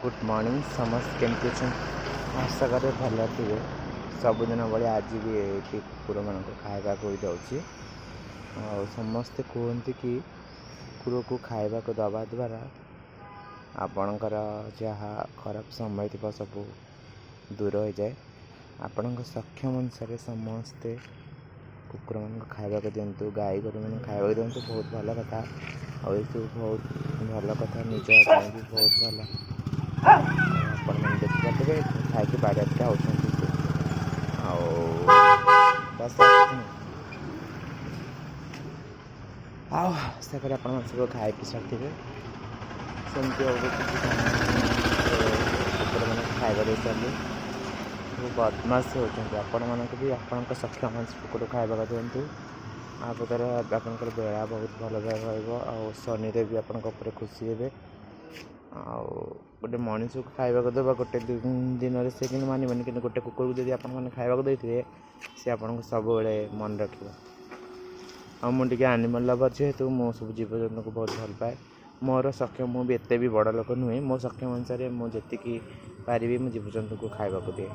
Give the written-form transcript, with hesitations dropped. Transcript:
Good morning समस्त केमती आशा करे भल थे सबुदिन भाई आज भी ये कुकुर मान खावा को जाऊँगी समस्ते कहते कि कुकुर को खावा को दबा द्वारा आपणकर जहाँ खराब समय थी सब दूर हो जाए। आपण सक्षम अनुसार समस्ते कुकुर मान खावा को दिंतु गाई गोरु मान खावा को दिंतु बहुत भल कथा और बहुत भल कथा निज भी बहुत भल आपण मैंने देखिए खाई बाड़िया टा होती बस आशा करें आप सब खाई पी सारी सेमती कुकुर मैंने खाଇବା दे सारे बदमाश होती आपण मानक भी आपण सक्षम कुकुर खावा दिंतु आप द्वारा आपंकर बेड़ा बहुत भल भाव शनि भी आपण खुशी हे गोटे मनीष को खावा देवा गोटे दिन से कि मानवानी कि गोटे कुकुर को जब आप खावा देते सी आपको सब मन रखा मुझे एनिमल लवर जेहेतु मो सब जीवजंतु को बहुत भल पाए मोर सक्षम मुझे एत भी बड़ लोक नुहे मो सक्षम अनुसार मुझे पारि मो जीवजंतु को खावा दिए।